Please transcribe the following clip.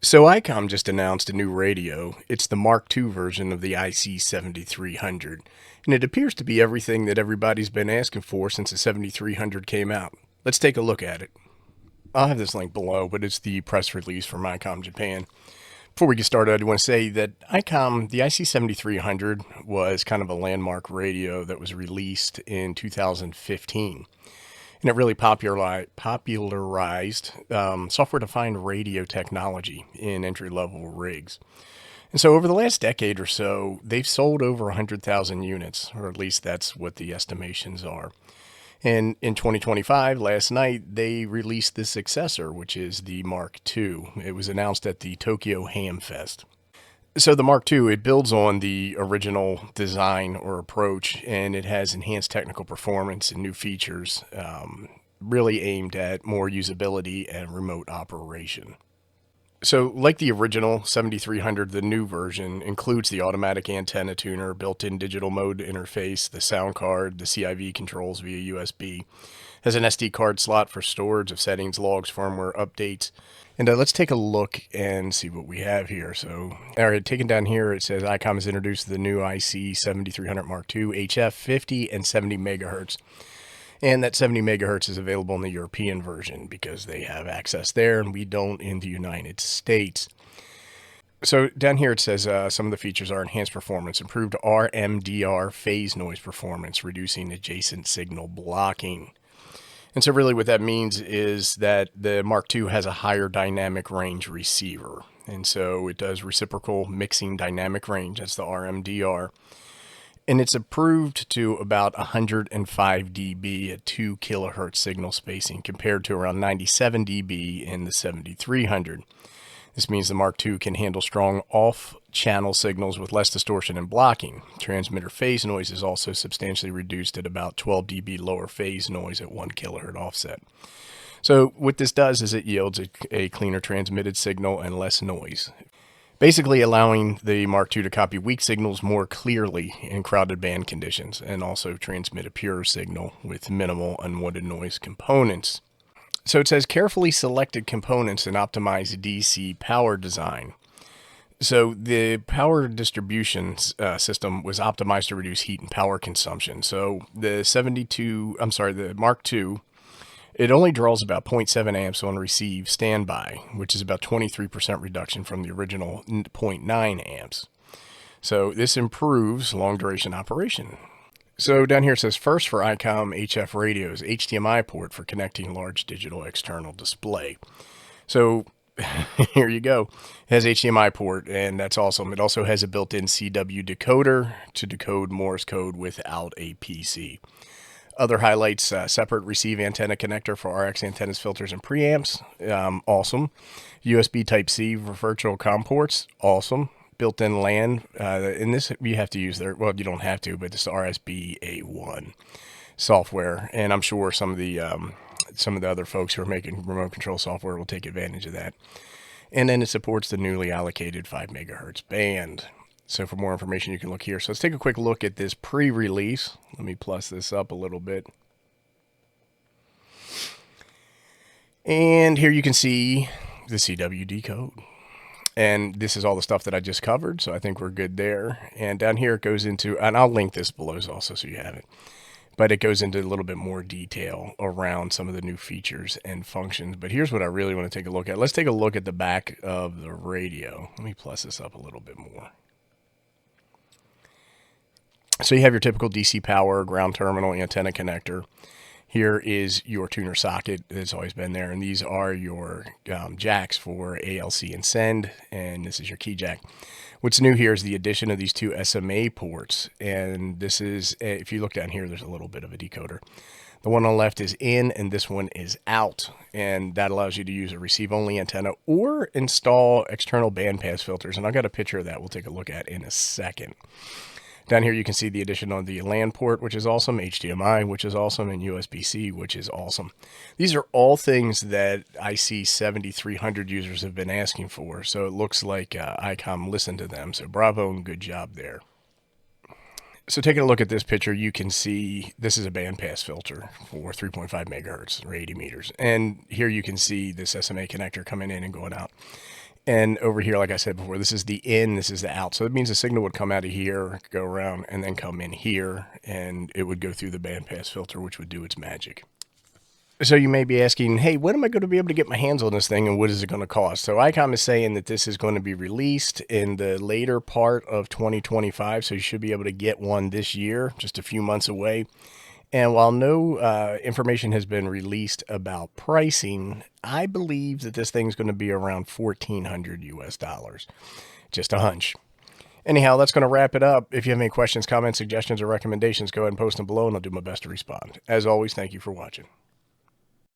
So Icom just announced a new radio. It's the Mark II version of the IC-7300, and it appears to be everything that everybody's been asking for since the 7300 came out. Let's take a look at it. I'll have this link below, but it's the press release from Icom Japan. Before we get started, I want to say that Icom, the IC-7300, was kind of a landmark radio that was released in 2015. And it really popularized software-defined radio technology in entry-level rigs. And so over the last decade or so, they've sold over 100,000 units, or at least that's what the estimations are. And in 2025, last night, they released the successor, which is the Mark II. It was announced at the Tokyo Hamfair. So the Mark II, it builds on the original design or approach, and it has enhanced technical performance and new features, really aimed at more usability and remote operation. So like the original 7300, the new version includes the automatic antenna tuner, built-in digital mode interface, the sound card, the CIV controls via USB, has an SD card slot for storage of settings, logs, firmware updates. And let's take a look and see what we have here. So, all right, taken down here, it says Icom has introduced the new IC-7300 Mark II HF 50 and 70 megahertz. And that 70 megahertz is available in the European version because they have access there and we don't in the United States. So down here it says some of the features are enhanced performance, improved RMDR phase noise performance, reducing adjacent signal blocking. And so really what that means is that the Mark II has a higher dynamic range receiver. And so it does reciprocal mixing dynamic range, that's the RMDR. And it's approved to about 105 dB at 2 kilohertz signal spacing compared to around 97 dB in the 7300. This means the Mark II can handle strong off-channel signals with less distortion and blocking. Transmitter phase noise is also substantially reduced at about 12 dB lower phase noise at 1 kilohertz offset. So what this does is it yields a cleaner transmitted signal and less noise, basically allowing the Mark II to copy weak signals more clearly in crowded band conditions and also transmit a pure signal with minimal unwanted noise components. So it says carefully selected components and optimized DC power design. So the power distribution system was optimized to reduce heat and power consumption. So the Mark II, it only draws about 0.7 amps on receive standby, which is about 23% reduction from the original 0.9 amps. So this improves long duration operation. So down here it says first for Icom HF radios, HDMI port for connecting large digital external display. So here you go. It has HDMI port, and that's awesome. It also has a built-in CW decoder to decode Morse code without a PC. Other highlights, separate receive antenna connector for RX antennas, filters, and preamps. Awesome. USB Type-C for virtual COM ports. Awesome. Built-in LAN. In this, you have to use well, you don't have to, but this is RSB-A1 software. And I'm sure some of the other folks who are making remote control software will take advantage of that. And then it supports the newly allocated 5 megahertz band. So for more information, you can look here. So let's take a quick look at this pre-release. Let me plus this up a little bit. And here you can see the CWD code. And this is all the stuff that I just covered, so I think we're good there. And down here it goes into, and I'll link this below also so you have it. But it goes into a little bit more detail around some of the new features and functions. But here's what I really want to take a look at. Let's take a look at the back of the radio. Let me plus this up a little bit more. So you have your typical DC power, ground terminal, antenna connector. Here is your tuner socket that's always been there, and these are your jacks for ALC and send, and this is your key jack. What's new here is the addition of these two SMA ports, and this is, if you look down here, there's a little bit of a decoder. The one on the left is in, and this one is out, and that allows you to use a receive-only antenna or install external bandpass filters, and I've got a picture of that we'll take a look at in a second. Down here you can see the addition of the LAN port, which is awesome, HDMI, which is awesome, and USB-C, which is awesome. These are all things that IC-7300 users have been asking for, so it looks like Icom listened to them, so bravo and good job there. So taking a look at this picture, you can see this is a bandpass filter for 3.5 megahertz or 80 meters. And here you can see this SMA connector coming in and going out. And over here, like I said before, this is the in, this is the out. So it means the signal would come out of here, go around, and then come in here, and it would go through the bandpass filter, which would do its magic. So you may be asking, hey, when am I going to be able to get my hands on this thing, and what is it going to cost? So Icom is saying that this is going to be released in the later part of 2025, so you should be able to get one this year, just a few months away. And while no information has been released about pricing, I believe that this thing's going to be around $1,400 US. Just a hunch. Anyhow, that's going to wrap it up. If you have any questions, comments, suggestions, or recommendations, go ahead and post them below, and I'll do my best to respond. As always, thank you for watching.